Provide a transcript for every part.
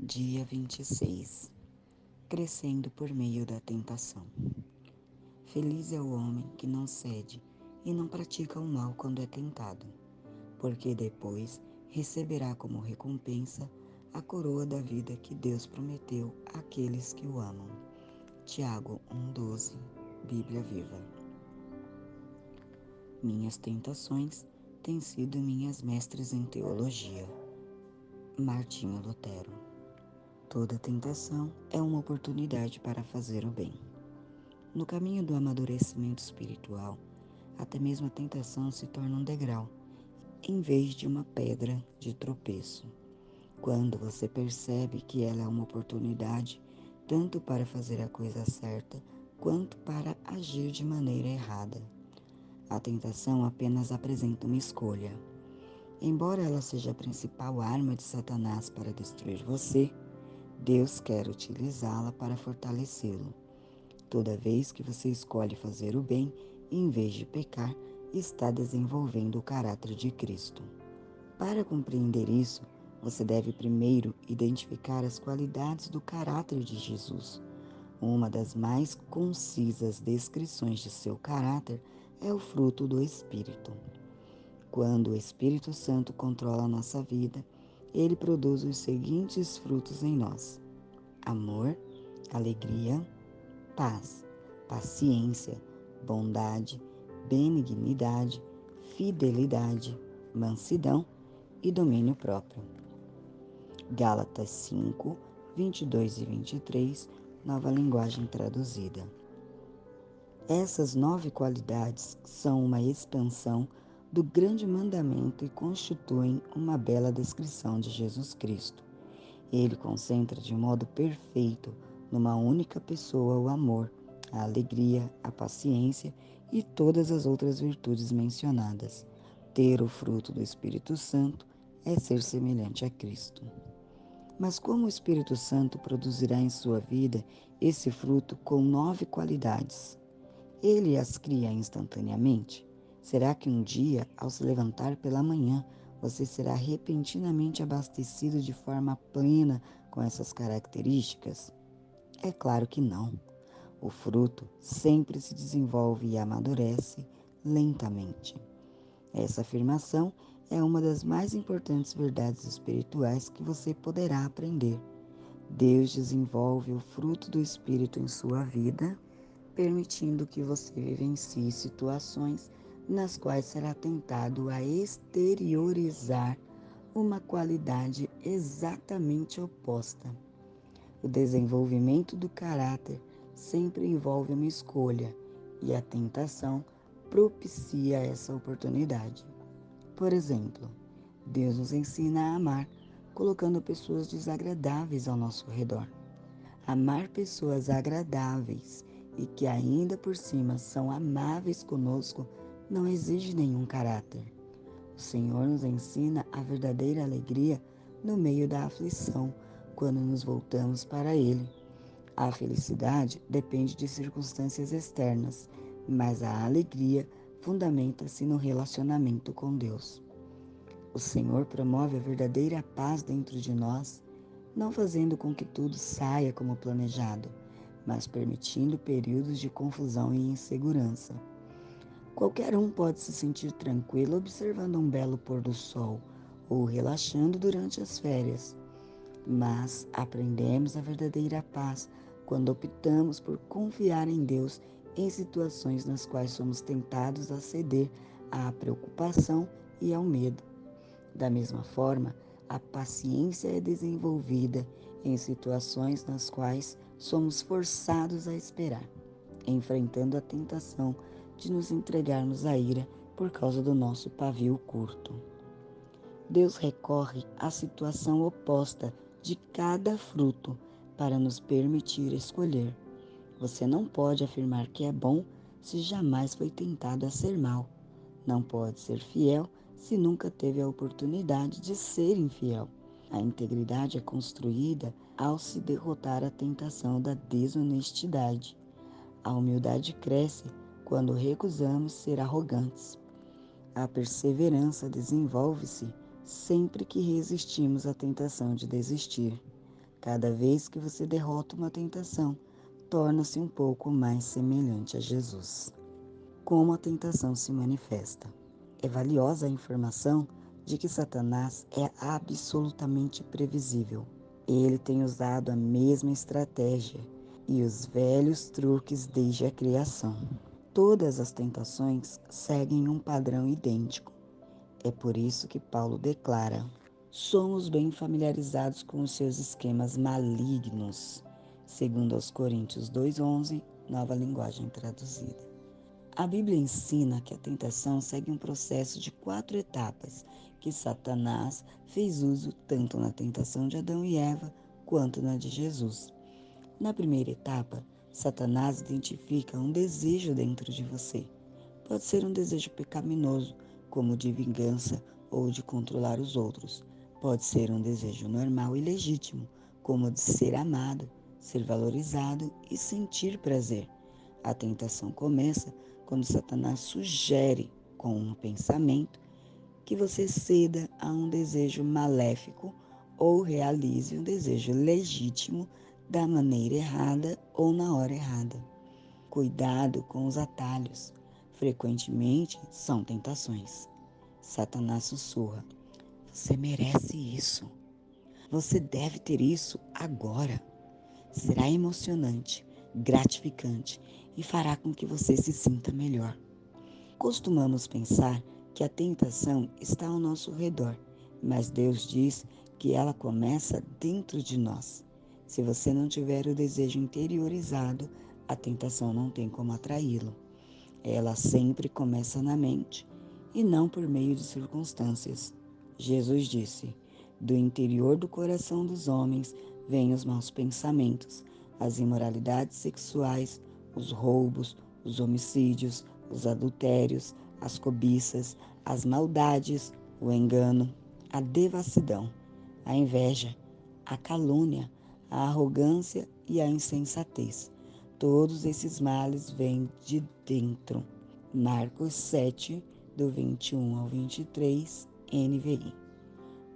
Dia 26. Crescendo por meio da tentação. Feliz é o homem que não cede e não pratica o mal quando é tentado, porque depois receberá como recompensa a coroa da vida que Deus prometeu àqueles que o amam. Tiago 1,12, Bíblia Viva. Minhas tentações têm sido minhas mestres em teologia. Martinho Lutero. Toda tentação é uma oportunidade para fazer o bem. No caminho do amadurecimento espiritual, até mesmo a tentação se torna um degrau, em vez de uma pedra de tropeço. Quando você percebe que ela é uma oportunidade, tanto para fazer a coisa certa, quanto para agir de maneira errada. A tentação apenas apresenta uma escolha. Embora ela seja a principal arma de Satanás para destruir você, Deus quer utilizá-la para fortalecê-lo. Toda vez que você escolhe fazer o bem, em vez de pecar, está desenvolvendo o caráter de Cristo. Para compreender isso, você deve primeiro identificar as qualidades do caráter de Jesus. Uma das mais concisas descrições de seu caráter é o fruto do Espírito. Quando o Espírito Santo controla a nossa vida, ele produz os seguintes frutos em nós: amor, alegria, paz, paciência, bondade, benignidade, fidelidade, mansidão e domínio próprio. Gálatas 5, 22 e 23, Nova Linguagem Traduzida. Essas 9 qualidades são uma expansão do grande mandamento e constituem uma bela descrição de Jesus Cristo. Ele concentra de modo perfeito numa única pessoa o amor, a alegria, a paciência e todas as outras virtudes mencionadas. Ter o fruto do Espírito Santo é ser semelhante a Cristo. Mas como o Espírito Santo produzirá em sua vida esse fruto com 9 qualidades? Ele as cria instantaneamente? Será que um dia, ao se levantar pela manhã, você será repentinamente abastecido de forma plena com essas características? É claro que não. O fruto sempre se desenvolve e amadurece lentamente. Essa afirmação é uma das mais importantes verdades espirituais que você poderá aprender. Deus desenvolve o fruto do Espírito em sua vida, permitindo que você vivencie situações nas quais será tentado a exteriorizar uma qualidade exatamente oposta. O desenvolvimento do caráter sempre envolve uma escolha e a tentação propicia essa oportunidade. Por exemplo, Deus nos ensina a amar, colocando pessoas desagradáveis ao nosso redor. Amar pessoas agradáveis e que ainda por cima são amáveis conosco não exige nenhum caráter. O Senhor nos ensina a verdadeira alegria no meio da aflição, quando nos voltamos para Ele. A felicidade depende de circunstâncias externas, mas a alegria fundamenta-se no relacionamento com Deus. O Senhor promove a verdadeira paz dentro de nós, não fazendo com que tudo saia como planejado, mas permitindo períodos de confusão e insegurança. Qualquer um pode se sentir tranquilo observando um belo pôr do sol ou relaxando durante as férias, mas aprendemos a verdadeira paz quando optamos por confiar em Deus em situações nas quais somos tentados a ceder à preocupação e ao medo. Da mesma forma, a paciência é desenvolvida em situações nas quais somos forçados a esperar, enfrentando a tentação de nos entregarmos à ira por causa do nosso pavio curto. Deus recorre à situação oposta de cada fruto para nos permitir escolher. Você não pode afirmar que é bom se jamais foi tentado a ser mal. Não pode ser fiel se nunca teve a oportunidade de ser infiel. A integridade é construída ao se derrotar a tentação da desonestidade. A humildade cresce quando recusamos ser arrogantes. A perseverança desenvolve-se sempre que resistimos à tentação de desistir. Cada vez que você derrota uma tentação, torna-se um pouco mais semelhante a Jesus. Como a tentação se manifesta? É valiosa a informação de que Satanás é absolutamente previsível. Ele tem usado a mesma estratégia e os velhos truques desde a criação. Todas as tentações seguem um padrão idêntico. É por isso que Paulo declara: somos bem familiarizados com os seus esquemas malignos, segundo aos Coríntios 2:11, Nova Linguagem Traduzida. A Bíblia ensina que a tentação segue um processo de 4 etapas que Satanás fez uso tanto na tentação de Adão e Eva quanto na de Jesus. Na primeira etapa, Satanás identifica um desejo dentro de você. Pode ser um desejo pecaminoso, como de vingança ou de controlar os outros. Pode ser um desejo normal e legítimo, como de ser amado, ser valorizado e sentir prazer. A tentação começa quando Satanás sugere, com um pensamento, que você ceda a um desejo maléfico ou realize um desejo legítimo da maneira errada ou na hora errada. Cuidado com os atalhos. Frequentemente são tentações. Satanás sussurra: você merece isso. Você deve ter isso agora. Será emocionante, gratificante e fará com que você se sinta melhor. Costumamos pensar que a tentação está ao nosso redor, mas Deus diz que ela começa dentro de nós. Se você não tiver o desejo interiorizado, a tentação não tem como atraí-lo. Ela sempre começa na mente e não por meio de circunstâncias. Jesus disse: do interior do coração dos homens vêm os maus pensamentos, as imoralidades sexuais, os roubos, os homicídios, os adultérios, as cobiças, as maldades, o engano, a devassidão, a inveja, a calúnia, a arrogância e a insensatez. Todos esses males vêm de dentro. Marcos 7, do 21 ao 23, NVI.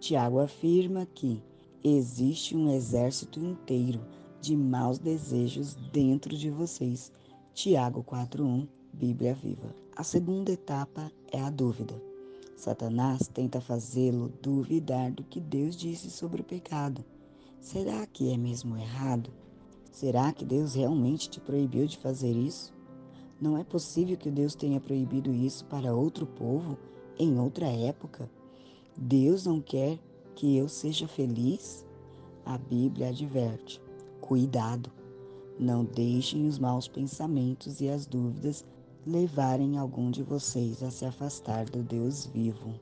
Tiago afirma que existe um exército inteiro de maus desejos dentro de vocês. Tiago 4:1, Bíblia Viva. A segunda etapa é a dúvida. Satanás tenta fazê-lo duvidar do que Deus disse sobre o pecado. Será que é mesmo errado? Será que Deus realmente te proibiu de fazer isso? Não é possível que Deus tenha proibido isso para outro povo, em outra época. Deus não quer que eu seja feliz? A Bíblia adverte: cuidado, não deixem os maus pensamentos e as dúvidas levarem algum de vocês a se afastar do Deus vivo.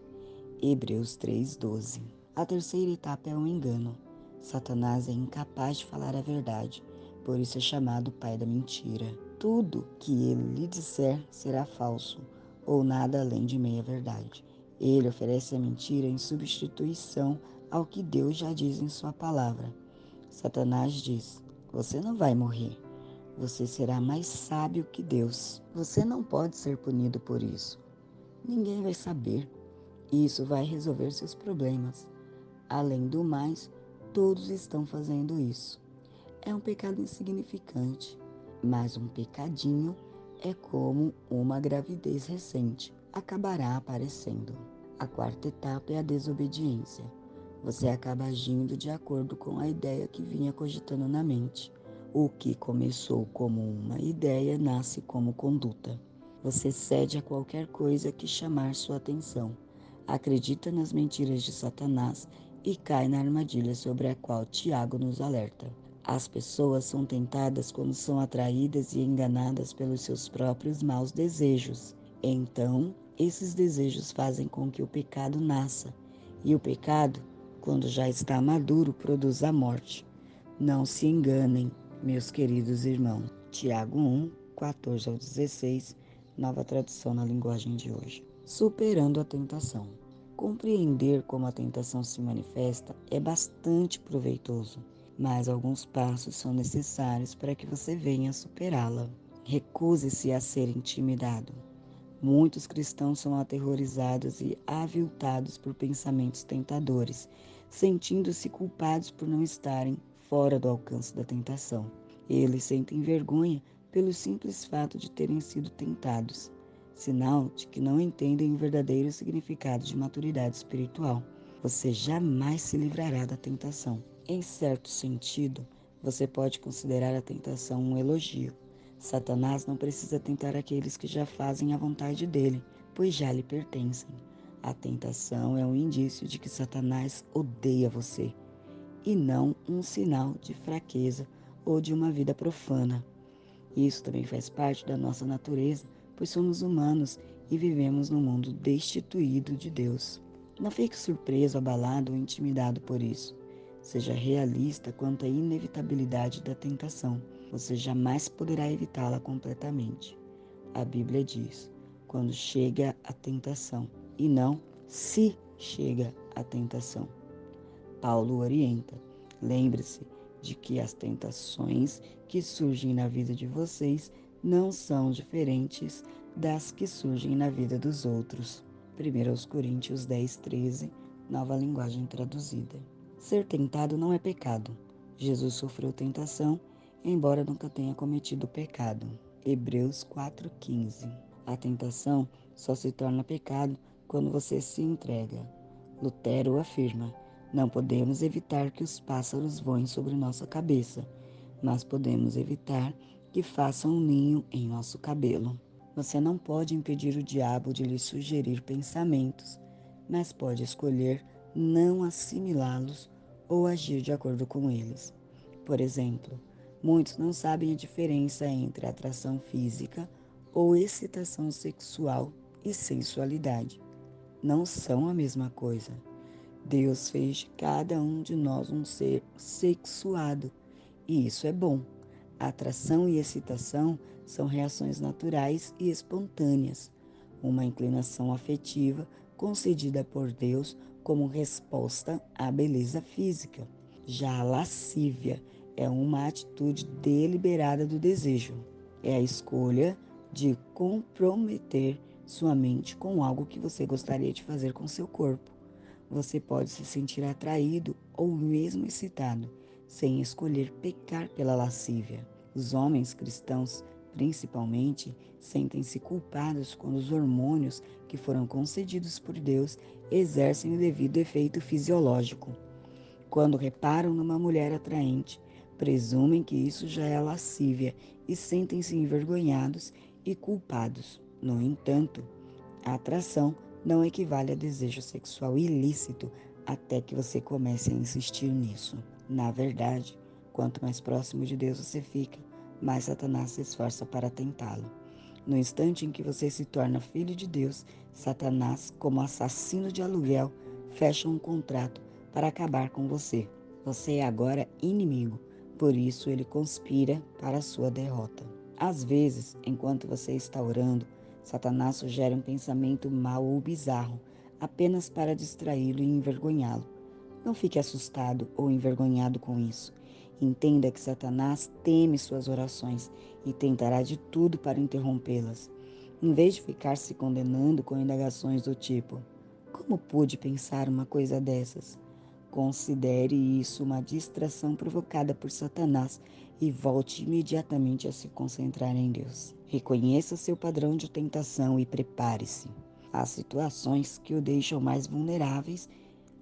Hebreus 3:12. A terceira etapa é o engano. Satanás é incapaz de falar a verdade, por isso é chamado pai da mentira. Tudo que ele lhe disser será falso, ou nada além de meia-verdade. Ele oferece a mentira em substituição ao que Deus já diz em sua palavra. Satanás diz: você não vai morrer. Você será mais sábio que Deus. Você não pode ser punido por isso. Ninguém vai saber. E isso vai resolver seus problemas. Além do mais, todos estão fazendo isso. É um pecado insignificante, mas um pecadinho é como uma gravidez recente. Acabará aparecendo. A quarta etapa é a desobediência. Você acaba agindo de acordo com a ideia que vinha cogitando na mente. O que começou como uma ideia nasce como conduta. Você cede a qualquer coisa que chamar sua atenção. Acredita nas mentiras de Satanás e cai na armadilha sobre a qual Tiago nos alerta. As pessoas são tentadas quando são atraídas e enganadas pelos seus próprios maus desejos. Então, esses desejos fazem com que o pecado nasça. E o pecado, quando já está maduro, produz a morte. Não se enganem, meus queridos irmãos. Tiago 1, 14 ao 16, nova tradução na linguagem de hoje. Superando a tentação. Compreender como a tentação se manifesta é bastante proveitoso, mas alguns passos são necessários para que você venha a superá-la. Recuse-se a ser intimidado. Muitos cristãos são aterrorizados e aviltados por pensamentos tentadores, sentindo-se culpados por não estarem fora do alcance da tentação. Eles sentem vergonha pelo simples fato de terem sido tentados, sinal de que não entendem o verdadeiro significado de maturidade espiritual. Você jamais se livrará da tentação. Em certo sentido, você pode considerar a tentação um elogio. Satanás não precisa tentar aqueles que já fazem a vontade dele, pois já lhe pertencem. A tentação é um indício de que Satanás odeia você, e não um sinal de fraqueza ou de uma vida profana. Isso também faz parte da nossa natureza, pois somos humanos e vivemos num mundo destituído de Deus. Não fique surpreso, abalado ou intimidado por isso. Seja realista quanto à inevitabilidade da tentação. Você jamais poderá evitá-la completamente. A Bíblia diz, quando chega a tentação, e não se chega a tentação. Paulo orienta, lembre-se de que as tentações que surgem na vida de vocês não são diferentes das que surgem na vida dos outros. 1 Coríntios 10:13, Nova Linguagem Traduzida. Ser tentado não é pecado. Jesus sofreu tentação, embora nunca tenha cometido pecado. Hebreus 4:15. A tentação só se torna pecado quando você se entrega. Lutero afirma: não podemos evitar que os pássaros voem sobre nossa cabeça, mas podemos evitar que façam um ninho em nosso cabelo. Você não pode impedir o diabo de lhe sugerir pensamentos, mas pode escolher não assimilá-los ou agir de acordo com eles. Por exemplo, muitos não sabem a diferença entre atração física ou excitação sexual e sensualidade. Não são a mesma coisa. Deus fez de cada um de nós um ser sexuado, e isso é bom. A atração e excitação são reações naturais e espontâneas, uma inclinação afetiva concedida por Deus como resposta à beleza física. Já a lascívia é uma atitude deliberada do desejo. É a escolha de comprometer sua mente com algo que você gostaria de fazer com seu corpo. Você pode se sentir atraído ou mesmo excitado, sem escolher pecar pela lascívia. Os homens cristãos, principalmente, sentem-se culpados quando os hormônios que foram concedidos por Deus exercem o devido efeito fisiológico. Quando reparam numa mulher atraente, presumem que isso já é lascívia e sentem-se envergonhados e culpados. No entanto, a atração não equivale a desejo sexual ilícito até que você comece a insistir nisso. Na verdade, quanto mais próximo de Deus você fica, mais Satanás se esforça para tentá-lo. No instante em que você se torna filho de Deus, Satanás, como assassino de aluguel, fecha um contrato para acabar com você. Você é agora inimigo, por isso ele conspira para a sua derrota. Às vezes, enquanto você está orando, Satanás sugere um pensamento mau ou bizarro, apenas para distraí-lo e envergonhá-lo. Não fique assustado ou envergonhado com isso. Entenda que Satanás teme suas orações e tentará de tudo para interrompê-las. Em vez de ficar se condenando com indagações do tipo: como pude pensar uma coisa dessas? Considere isso uma distração provocada por Satanás e volte imediatamente a se concentrar em Deus. Reconheça seu padrão de tentação e prepare-se. Há situações que o deixam mais vulneráveis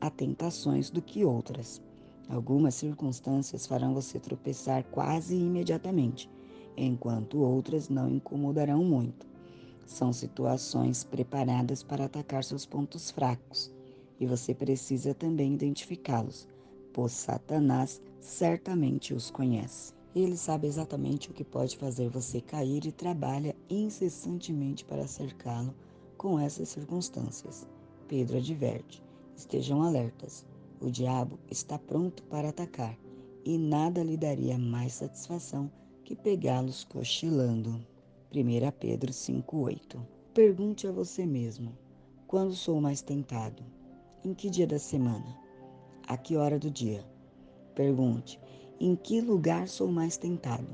a tentações do que outras. Algumas circunstâncias farão você tropeçar quase imediatamente, enquanto outras não incomodarão muito. São situações preparadas para atacar seus pontos fracos, e você precisa também identificá-los, pois Satanás certamente os conhece. Ele sabe exatamente o que pode fazer você cair e trabalha incessantemente para cercá-lo com essas circunstâncias. Pedro adverte: estejam alertas. O diabo está pronto para atacar, e nada lhe daria mais satisfação que pegá-los cochilando. 1 Pedro 5:8. Pergunte a você mesmo: quando sou mais tentado? Em que dia da semana? A que hora do dia? Pergunte: em que lugar sou mais tentado?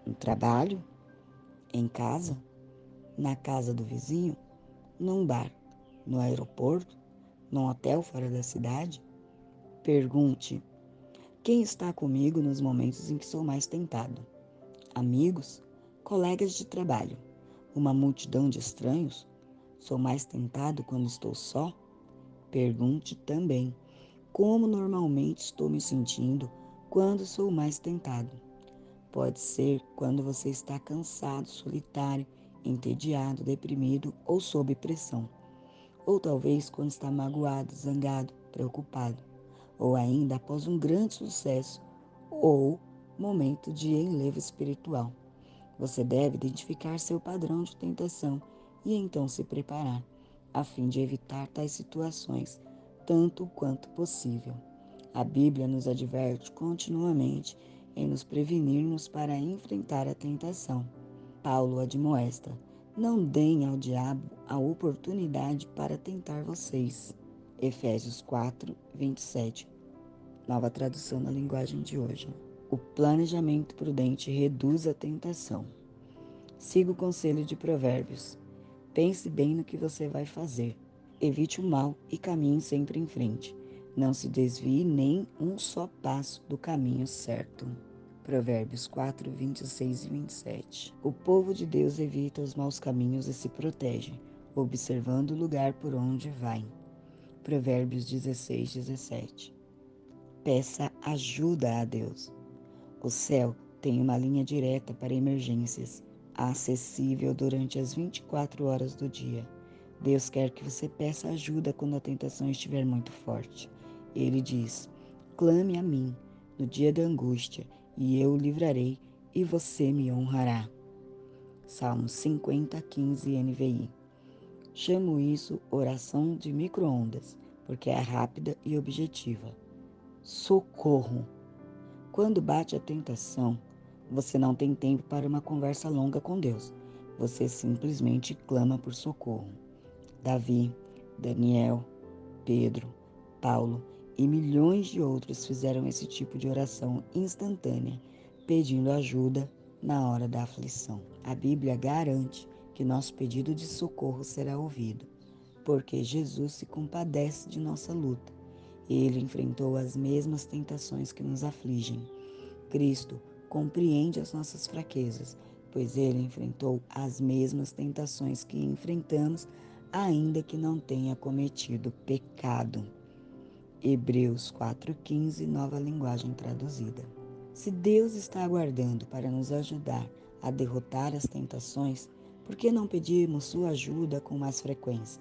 No trabalho? Em casa? Na casa do vizinho? Num bar? No aeroporto? Num hotel fora da cidade? Pergunte: Quem está comigo nos momentos em que sou mais tentado? Amigos? Colegas de trabalho? Uma multidão de estranhos? Sou mais tentado quando estou só? Pergunte também como normalmente estou me sentindo quando sou mais tentado. Pode ser quando você está cansado, solitário, entediado, deprimido ou sob pressão. Ou talvez quando está magoado, zangado, preocupado. Ou ainda após um grande sucesso ou momento de enlevo espiritual. Você deve identificar seu padrão de tentação e então se preparar, a fim de evitar tais situações, tanto quanto possível. A Bíblia nos adverte continuamente em nos prevenirmos para enfrentar a tentação. Paulo admoesta: não deem ao diabo a oportunidade para tentar vocês. Efésios 4, 27. Nova tradução na linguagem de hoje. O planejamento prudente reduz a tentação. Siga o conselho de Provérbios. Pense bem no que você vai fazer. Evite o mal e caminhe sempre em frente. Não se desvie nem um só passo do caminho certo. Provérbios 4, 26 e 27. O povo de Deus evita os maus caminhos e se protege, observando o lugar por onde vai. Provérbios 16, 17. Peça ajuda a Deus. O céu tem uma linha direta para emergências, acessível durante as 24 horas do dia. Deus quer que você peça ajuda quando a tentação estiver muito forte. Ele diz: clame a mim no dia da angústia, e eu o livrarei, e você me honrará. Salmos 50, 15 NVI. Chamo isso oração de micro-ondas, porque é rápida e objetiva. Socorro! Quando bate a tentação, você não tem tempo para uma conversa longa com Deus. Você simplesmente clama por socorro. Davi, Daniel, Pedro, Paulo e milhões de outros fizeram esse tipo de oração instantânea, pedindo ajuda na hora da aflição. A Bíblia garante que nosso pedido de socorro será ouvido, porque Jesus se compadece de nossa luta. Ele enfrentou as mesmas tentações que nos afligem. Cristo compreende as nossas fraquezas, pois ele enfrentou as mesmas tentações que enfrentamos, ainda que não tenha cometido pecado. Hebreus 4,15, Nova Linguagem Traduzida. Se Deus está aguardando para nos ajudar a derrotar as tentações, por que não pedirmos sua ajuda com mais frequência?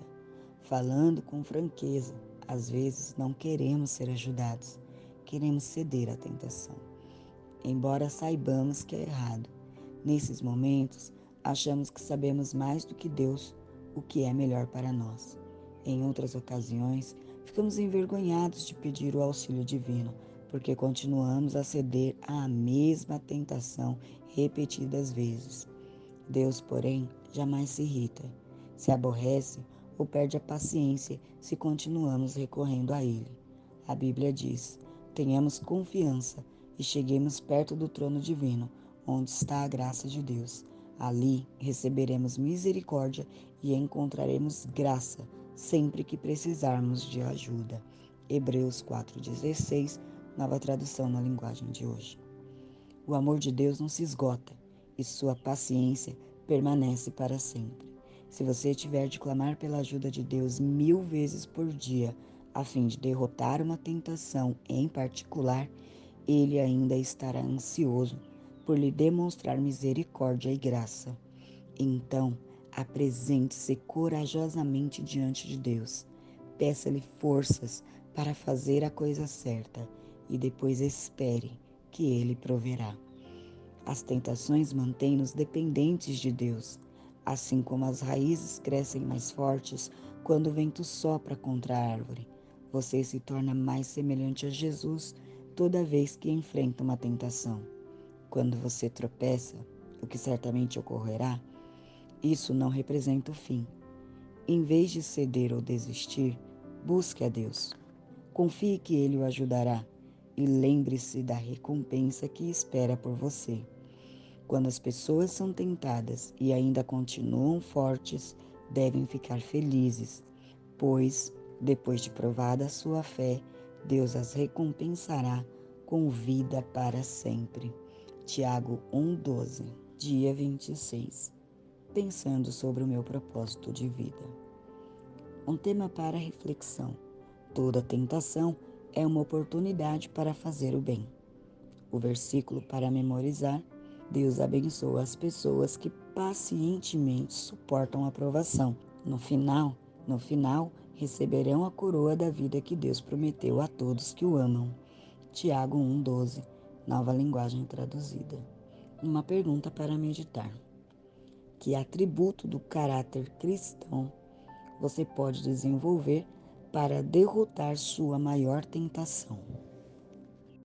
Falando com franqueza, às vezes não queremos ser ajudados, queremos ceder à tentação. Embora saibamos que é errado, nesses momentos achamos que sabemos mais do que Deus o que é melhor para nós. Em outras ocasiões, ficamos envergonhados de pedir o auxílio divino, porque continuamos a ceder à mesma tentação repetidas vezes. Deus, porém, jamais se irrita, se aborrece ou perde a paciência se continuamos recorrendo a Ele. A Bíblia diz: tenhamos confiança e cheguemos perto do trono divino, onde está a graça de Deus. Ali receberemos misericórdia e encontraremos graça sempre que precisarmos de ajuda. Hebreus 4,16, Nova Tradução na Linguagem de hoje. O amor de Deus não se esgota e sua paciência permanece para sempre. Se você tiver de clamar pela ajuda de Deus 1000 vezes por dia, a fim de derrotar uma tentação em particular, Ele ainda estará ansioso por lhe demonstrar misericórdia e graça. Então, apresente-se corajosamente diante de Deus. Peça-lhe forças para fazer a coisa certa e depois espere que Ele proverá. As tentações mantêm-nos dependentes de Deus, assim como as raízes crescem mais fortes quando o vento sopra contra a árvore. Você se torna mais semelhante a Jesus toda vez que enfrenta uma tentação. Quando você tropeça, o que certamente ocorrerá, isso não representa o fim. Em vez de ceder ou desistir, busque a Deus. Confie que Ele o ajudará e lembre-se da recompensa que espera por você. Quando as pessoas são tentadas e ainda continuam fortes, devem ficar felizes, pois, depois de provada a sua fé, Deus as recompensará com vida para sempre. Tiago 1,12. Dia 26. Pensando sobre o meu propósito de vida. Um tema para reflexão. Toda tentação é uma oportunidade para fazer o bem. O versículo para memorizar: Deus abençoa as pessoas que pacientemente suportam a provação. No final, receberão a coroa da vida que Deus prometeu a todos que o amam. Tiago 1,12, Nova Linguagem Traduzida. Uma pergunta para meditar. Que atributo do caráter cristão você pode desenvolver para derrotar sua maior tentação?